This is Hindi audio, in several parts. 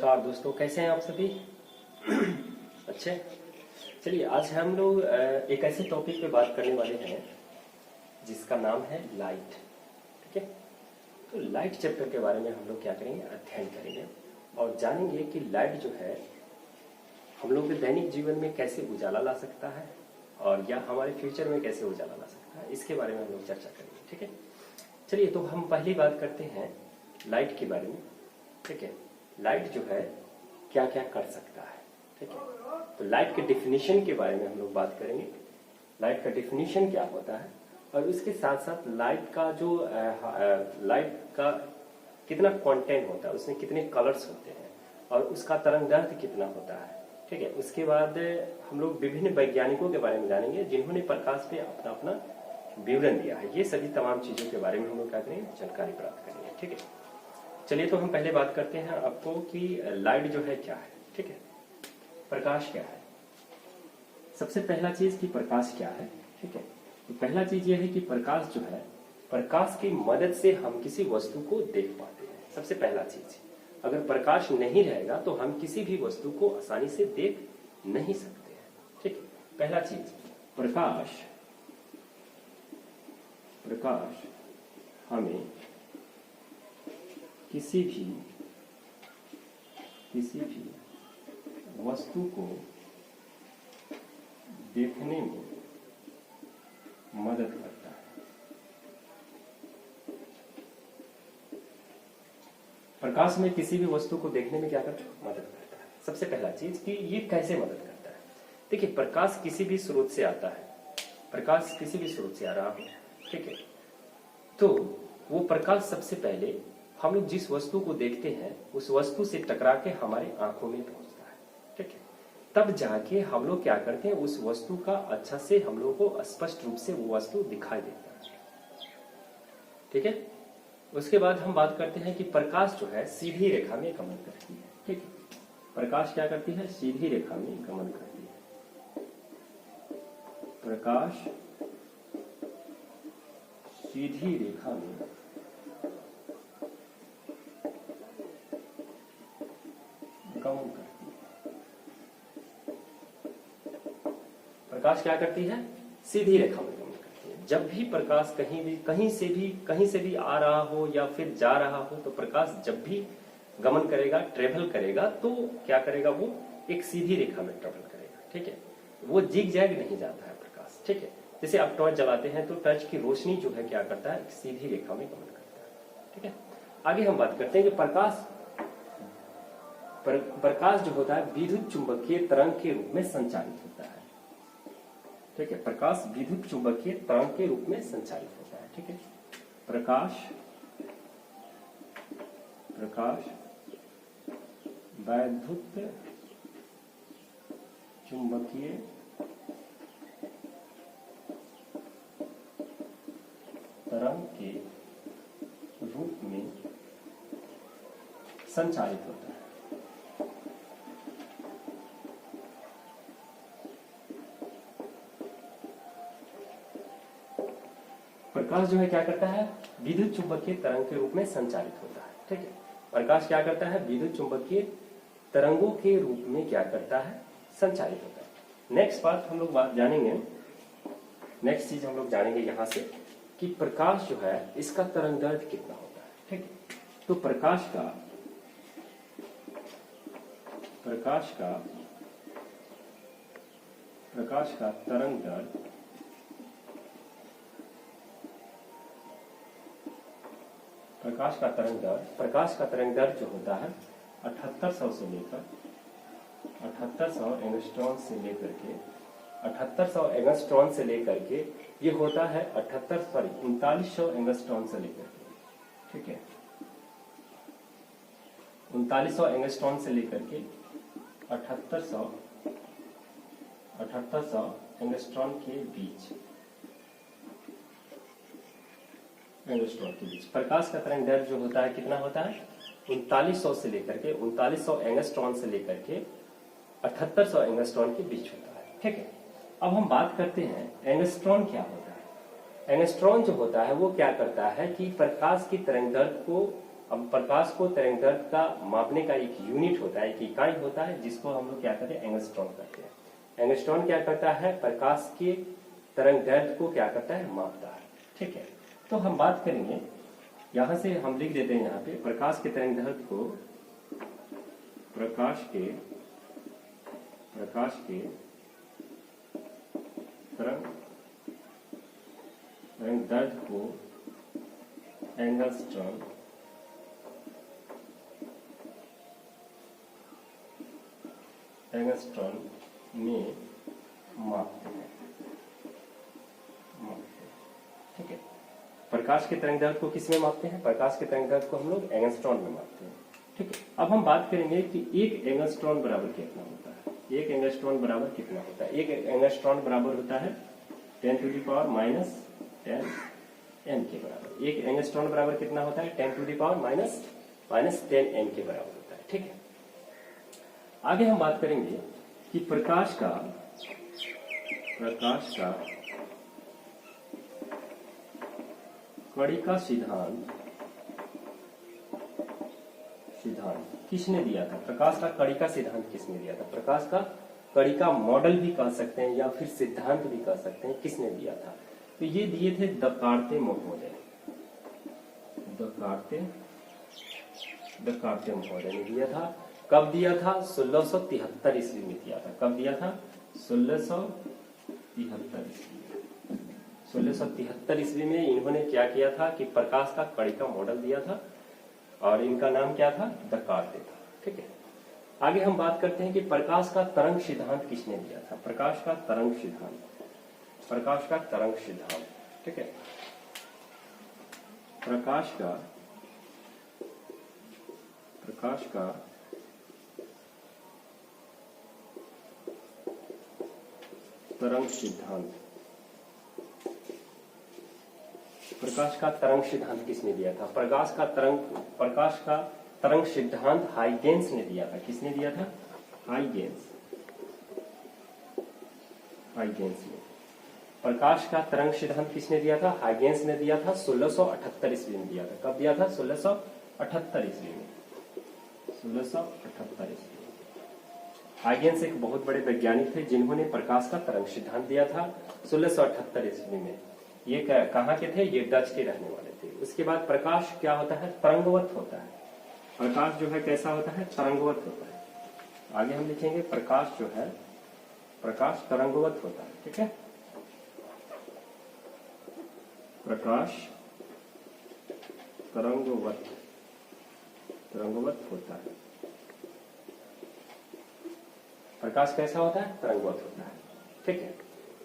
नमस्कार दोस्तों, कैसे हैं आप सभी? अच्छे। चलिए आज हम लोग एक ऐसे टॉपिक पे बात करने वाले हैं जिसका नाम है लाइट। ठीक है, तो लाइट चैप्टर के बारे में हम लोग क्या करेंगे, अध्ययन करेंगे और जानेंगे कि लाइट जो है हम लोग के दैनिक जीवन में कैसे उजाला ला सकता है और या हमारे फ्यूचर में कैसे उजाला ला सकता है, इसके बारे में हम लोग चर्चा करेंगे। ठीक है, चलिए तो हम पहली बात करते हैं लाइट के बारे में। ठीक है, लाइट जो है क्या क्या कर सकता है। ठीक है, तो लाइट के डेफिनेशन के बारे में हम लोग बात करेंगे। लाइट का डेफिनेशन क्या होता है और उसके साथ साथ लाइट का जो लाइट का कितना कंटेंट होता है, उसमें कितने कलर्स होते हैं और उसका तरंगदैर्घ्य कितना होता है। ठीक है, उसके बाद हम लोग विभिन्न वैज्ञानिकों के बारे में जानेंगे जिन्होंने प्रकाश पे अपना अपना विवरण दिया है। ये सभी तमाम चीजों के बारे में हम लोग क्या करेंगे, जानकारी प्राप्त करेंगे। ठीक है, चलिए तो हम पहले बात करते हैं आपको कि लाइट जो है क्या है। ठीक है, प्रकाश क्या है। सबसे पहला चीज कि प्रकाश क्या है। ठीक है, तो पहला चीज ये है कि प्रकाश जो है, प्रकाश की मदद से हम किसी वस्तु को देख पाते हैं। सबसे पहला चीज, अगर प्रकाश नहीं रहेगा तो हम किसी भी वस्तु को आसानी से देख नहीं सकते हैं। ठीक है, पहला चीज प्रकाश हमें किसी भी वस्तु को देखने में मदद करता है। प्रकाश में किसी भी वस्तु को देखने में क्या करता है, मदद करता है। सबसे पहला चीज कि ये कैसे मदद करता है। देखिए, प्रकाश किसी भी स्रोत से आता है, प्रकाश किसी भी स्रोत से आ रहा हो। ठीक है, तो वो प्रकाश सबसे पहले हम लोग जिस वस्तु को देखते हैं उस वस्तु से टकरा के हमारे आंखों में पहुंचता है। ठीक है, तब जाके हम लोग क्या करते हैं, उस वस्तु का अच्छा से हम लोग को स्पष्ट रूप से वो वस्तु दिखाई देता है। ठीक है, उसके बाद हम बात करते हैं कि प्रकाश जो है सीधी रेखा में गमन करती है। ठीक है, प्रकाश क्या करती है, सीधी रेखा में गमन करती है। प्रकाश सीधी रेखा में गमन करती है। प्रकाश क्या करती है, सीधी रेखा में गमन करती है। जब भी प्रकाश कहीं से भी आ रहा हो या फिर जा रहा हो, तो प्रकाश जब भी गमन करेगा, ट्रेवल करेगा, तो क्या करेगा, वो एक सीधी रेखा में ट्रेवल करेगा। ठीक है, वो जिग जैग नहीं जाता है प्रकाश। ठीक है, जैसे आप टॉर्च जलाते हैं तो टॉर्च की रोशनी जो है क्या करता है, एक सीधी रेखा में गमन करता है। ठीक है, आगे हम बात करते हैं कि प्रकाश जो होता है विद्युत चुंबकीय तरंग के रूप में संचालित होता है। ठीक है, प्रकाश विद्युत चुंबकीय तरंग के रूप में संचालित होता है। ठीक है, प्रकाश वैद्युत चुंबकीय तरंग के रूप में संचालित होता है। प्रकाश जो है क्या करता है, विद्युत चुंबकीय तरंग के रूप में संचालित होता है। ठीक है, प्रकाश क्या करता है, विद्युत चुंबकीय तरंगों के रूप में क्या करता है, संचालित होता है। नेक्स्ट बात हम लोग जानेंगे, नेक्स्ट चीज हम लोग जानेंगे यहां से कि प्रकाश जो है इसका तरंगदैर्घ्य कितना होता है। ठीक है, तो प्रकाश का तरंगदैर्घ्य प्रकाश का तरंगदैर्घ्य जो होता है 7800 एंगस्ट्रॉन से लेकर के ये होता है 3900 एंगस्ट्रॉन से लेकर के। ठीक है, 3900 एंगस्ट्रॉन से लेकर के 7800 एंगस्ट्रॉन के बीच प्रकाश का तरंगदैर्घ्य जो होता है कितना होता है, 3900 से लेकर के 3900 एंगस्ट्रॉन से लेकर के 7800 एंगस्ट्रॉन के बीच होता है। ठीक है, अब हम बात करते हैं एंगस्ट्रॉन क्या होता है। एंगस्ट्रॉन जो होता है वो क्या करता है कि प्रकाश की तरंगदैर्घ्य को अब प्रकाश को तरंगदैर्घ्य का मापने का एक यूनिट होता है, एक इकाई होता है, जिसको हम लोग क्या कहते हैं, एंगस्ट्रॉन कहते हैं। एंगस्ट्रॉन क्या करता है, प्रकाश के तरंगदैर्घ्य को क्या करता है, मापता है। ठीक है, तो हम बात करेंगे, यहां से हम लिख देते हैं यहाँ पे प्रकाश के तरंगदैर्घ्य को, प्रकाश के तरंगदैर्घ्य को एंगस्ट्रॉन में मापते हैं। ठीक है, प्रकाश के तरंगदैर्घ्य को किस में मापते हैं, प्रकाश के तरंगदैर्घ्य को हम लोग एंगस्ट्रॉन में मापते हैं। ठीक है, अब हम बात करेंगे कि एक एंगस्ट्रॉन बराबर कितना होता है। एक एंगस्ट्रॉन बराबर कितना होता है, एक एंगस्ट्रॉन बराबर होता है 10 to the power -10 m के बराबर। एक एंगस्ट्रॉन बराबर कितना होता है, 10 to the power -10 m के बराबर होता है। ठीक है, आगे हम बात करेंगे कि प्रकाश का कणिका सिद्धांत किसने दिया था। प्रकाश का कणिका सिद्धांत किसने दिया था, प्रकाश का कणिका मॉडल भी कह सकते हैं या फिर सिद्धांत भी कह सकते हैं, किसने दिया था। तो ये दिए थे दकार्ते महोदय ने दिया था। कब दिया था, 1673 ईस्वी में दिया था। कब दिया था, 1673 ईस्वी में इन्होंने क्या किया था कि प्रकाश का कणिका मॉडल दिया था, और इनका नाम क्या था, दकार्ते था। ठीक है, आगे हम बात करते हैं कि प्रकाश का तरंग सिद्धांत किसने दिया था। प्रकाश का तरंग सिद्धांत। ठीक है, प्रकाश का तरंग सिद्धांत, प्रकाश का तरंग सिद्धांत किसने दिया था। प्रकाश का तरंग सिद्धांत हाइगेंस ने दिया था। किसने दिया था, हाइगेंस ने। प्रकाश का तरंग सिद्धांत किसने दिया था, हाइगेंस ने दिया था। 1678 ईस्वी में दिया था। कब दिया था, 1678 ईस्वी में। 1678 ईस्वी। हाइगेंस एक बहुत बड़े वैज्ञानिक थे जिन्होंने प्रकाश का तरंग सिद्धांत दिया था 1678 ईस्वी में। ये कहाँ के थे, ये डच के रहने वाले थे। उसके बाद प्रकाश क्या होता है, तरंगवत होता है। प्रकाश जो है कैसा होता है, तरंगवत होता है। आगे हम लिखेंगे प्रकाश जो है, प्रकाश तरंगवत होता है। ठीक है, प्रकाश तरंगवत होता है। प्रकाश कैसा होता है, तरंगवत होता है। ठीक है,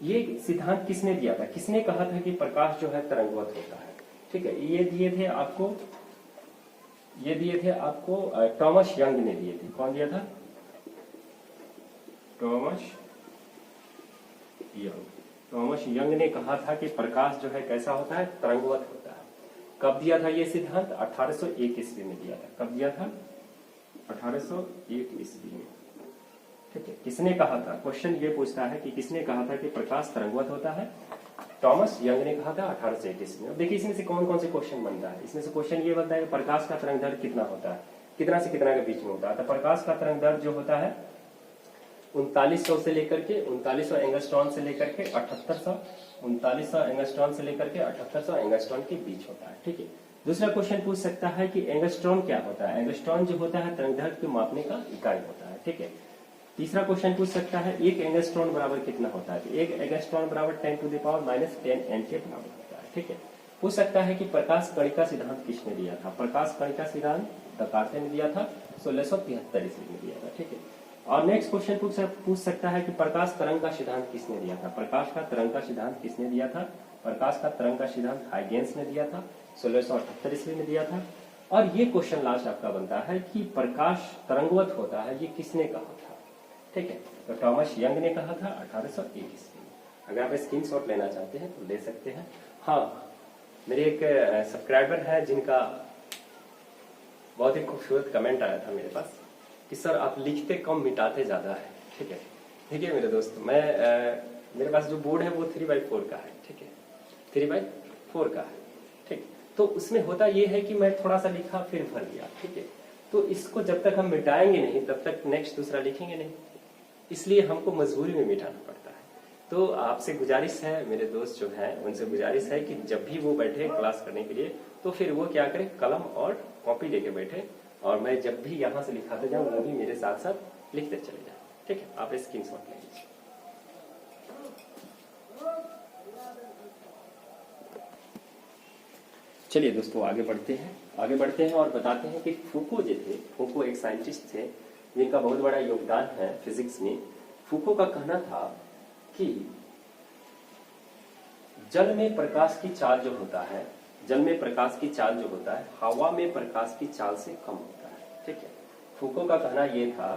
ये सिद्धांत किसने दिया था, किसने कहा था कि प्रकाश जो है तरंगवत होता है। ठीक है, ये दिए थे आपको टॉमस यंग ने दिए थे। कौन दिया था, टॉमस यंग ने कहा था कि प्रकाश जो है कैसा होता है, तरंगवत होता है। कब दिया था ये सिद्धांत, 1801 ईस्वी में दिया था। कब दिया था, 1801 ईस्वी में। ठीक है, किसने कहा था, क्वेश्चन ये पूछता है कि किसने कहा था कि प्रकाश तरंगवत होता है। टॉमस यंग ने कहा था 1801 ईस्वी में। देखिए इसमें से कौन कौन से क्वेश्चन बनता है। इसमें से क्वेश्चन ये बनता है कि प्रकाश का तरंगदैर्घ्य कितना होता है, कितना से कितना के बीच में होता है। तो प्रकाश का तरंगदैर्घ्य जो होता है 3900 से लेकर के 3900 एंगस्ट्रॉन से लेकर के 3800 एंगस्ट्रॉन से लेकर के 3800 एंगस्ट्रॉन के बीच होता है। ठीक है, दूसरा क्वेश्चन पूछ सकता है कि एंगस्ट्रॉन क्या होता है। एंगस्ट्रॉन जो होता है तरंगदैर्घ्य को मापने का इकाई होता है। ठीक है, तीसरा क्वेश्चन पूछ सकता है एक एंगस्ट्रॉन बराबर कितना होता है। एक एंगस्ट्रॉन बराबर 10 to the power -10 m के बराबर होता है। ठीक है, पूछ सकता है कि प्रकाश कणिका सिद्धांत किसने दिया था। प्रकाश कणिका सिद्धांत दकार्ते ने दिया था, 1673 ईस्वी में दिया था। ठीक है, और नेक्स्ट क्वेश्चन पूछ सकता है कि प्रकाश तरंग का सिद्धांत किसने दिया था। प्रकाश का तरंग का सिद्धांत किसने दिया था। प्रकाश का तरंग का सिद्धांत हाइगेंस ने दिया था, 1678 ईस्वी में दिया था। और ये क्वेश्चन लास्ट आपका बनता है कि प्रकाश तरंगवत होता है, ये किसने कहा था। ठीक है, तो टॉमस यंग ने कहा था 1801 ईस्वी में। अगर आप स्क्रीनशॉट लेना चाहते हैं तो ले सकते हैं। हाँ, मेरे एक सब्सक्राइबर है जिनका बहुत ही खूबसूरत कमेंट आया था मेरे पास कि सर आप लिखते कम मिटाते ज्यादा है। ठीक है, देखिए मेरे दोस्त, मेरे पास जो बोर्ड है वो 3x4 का है। ठीक है, 3x4 का है। ठीक, तो उसमें होता ये है कि मैं थोड़ा सा लिखा फिर भर दिया, ठीक है। तो इसको जब तक हम मिटाएंगे नहीं तब तक नेक्स्ट दूसरा लिखेंगे नहीं, इसलिए हमको मजबूरी में मिटाना पड़ता है। तो आपसे गुजारिश है, मेरे दोस्त जो हैं उनसे गुजारिश है कि जब भी वो बैठे क्लास करने के लिए तो फिर वो क्या करें, कलम और कॉपी लेके बैठे, और मैं जब भी यहाँ से लिखाते जाऊँ वो भी मेरे साथ साथ लिखते चले जाए, ठीक है। आप स्क्रीनशॉट ले लीजिए। चलिए दोस्तों आगे बढ़ते हैं और बताते हैं कि फूको जो थे, फूको एक साइंटिस्ट थे जिनका बहुत बड़ा योगदान है फिजिक्स में। फूको का कहना था कि जल में प्रकाश की चाल जो होता है, जल में प्रकाश की चाल जो होता है हवा में प्रकाश की चाल से कम होता है, ठीक है। फूको का कहना यह था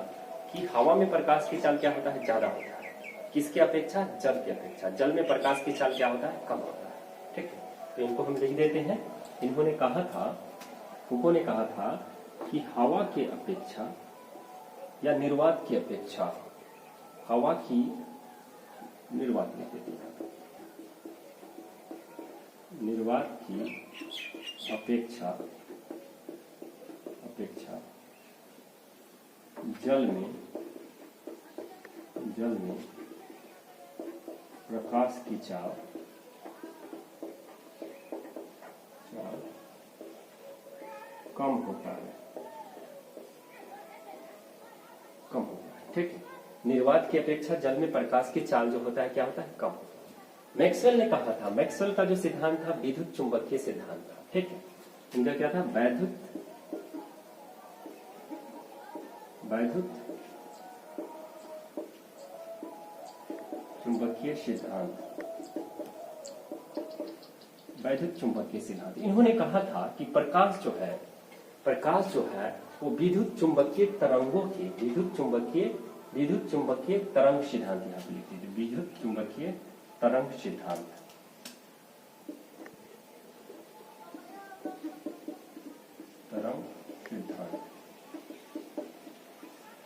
कि हवा में प्रकाश की चाल क्या होता है, ज्यादा होता है, किसके अपेक्षा, जल की अपेक्षा। जल में प्रकाश की चाल क्या होता है, कम होता है, ठीक है। तो इनको हम लिख देते हैं। इन्होंने कहा था, फूको ने कहा था कि हवा के अपेक्षा या निर्वात की अपेक्षा, हवा की निर्वात लिख देते हैं, निर्वात की अपेक्षा जल में प्रकाश की चाल कम होता है, ठीक है। निर्वात की अपेक्षा जल में प्रकाश की चाल जो होता है क्या होता है, कम होता है। मैक्सवेल ने कहा था, मैक्सवेल का जो सिद्धांत था विद्युत चुंबकीय सिद्धांत था, ठीक है। इनका क्या था, वैद्युत चुंबकीय सिद्धांत, वैद्युत चुंबकीय सिद्धांत। इन्होंने कहा था कि प्रकाश जो है वो विद्युत चुंबकीय तरंगों के, विद्युत चुंबकीय तरंग सिद्धांत यहाँ पे लिख दीजिए, विद्युत चुंबकीय तरंग सिद्धांत,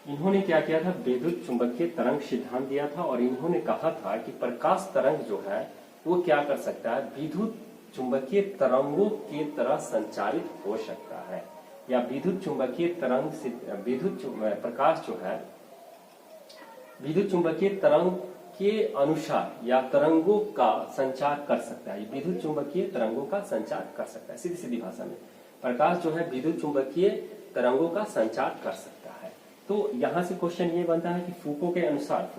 इन्होंने क्या किया था, विद्युत चुंबकीय तरंग सिद्धांत दिया था। और इन्होंने कहा था कि प्रकाश तरंग जो है वो क्या कर सकता है, विद्युत चुंबकीय तरंगों की तरह संचारित हो सकता है, या विद्युत चुंबकीय तरंग से प्रकाश जो है विद्युत चुंबकीय तरंग के अनुसार या तरंगों का संचार कर सकता है, विद्युत चुंबकीय तरंगों का संचार कर सकता है। सीधी सीधी भाषा में प्रकाश जो है विद्युत चुंबकीय तरंगों का संचार कर सकता है। तो यहां से क्वेश्चन ये बनता है कि फूको के अनुसार,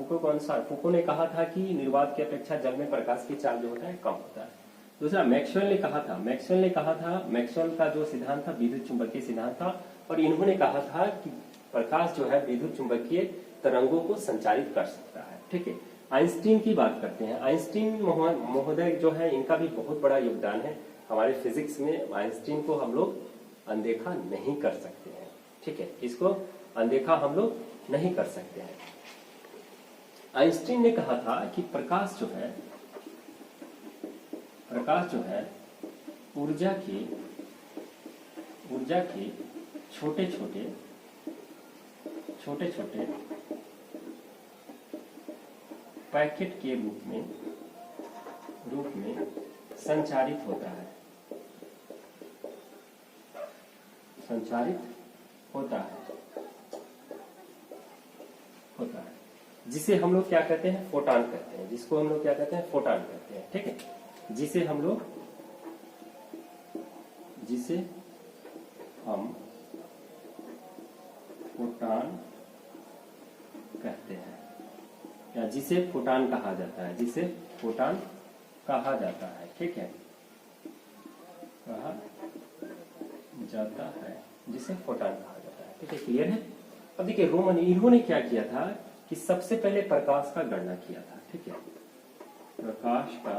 फूको ने कहा था कि निर्वात की अपेक्षा जल में प्रकाश की चाल जो होता है कम होता है। दूसरा मैक्सवेल ने कहा था, मैक्सवेल का जो सिद्धांत था विद्युत चुंबकीय सिद्धांत था, और इन्होंने कहा था कि प्रकाश जो है विद्युत चुंबकीय तरंगों को संचारित कर सकता है, ठीक है। आइंस्टीन की बात करते हैं। आइंस्टीन महोदय जो है इनका भी बहुत बड़ा योगदान है हमारे फिजिक्स में। आइंस्टीन को हम लोग अनदेखा नहीं कर सकते हैं, ठीक है। इसको अनदेखा हम लोग नहीं कर सकते हैं। आइंस्टीन ने कहा था कि प्रकाश जो है ऊर्जा के छोटे छोटे पैकेट के रूप में संचारित होता है, जिसे हम लोग क्या कहते हैं, फोटॉन कहते हैं, जिसको हम लोग क्या कहते हैं, फोटॉन कहते हैं, ठीक है। जिसे हम फोटॉन कहते हैं, या जिसे फोटॉन कहा जाता है, ठीक है, जिसे फोटॉन कहा जाता है, ठीक है। क्लियर है। अब देखिए रोमन इन्होंने क्या किया था कि सबसे पहले प्रकाश का गणना किया था, ठीक है। प्रकाश का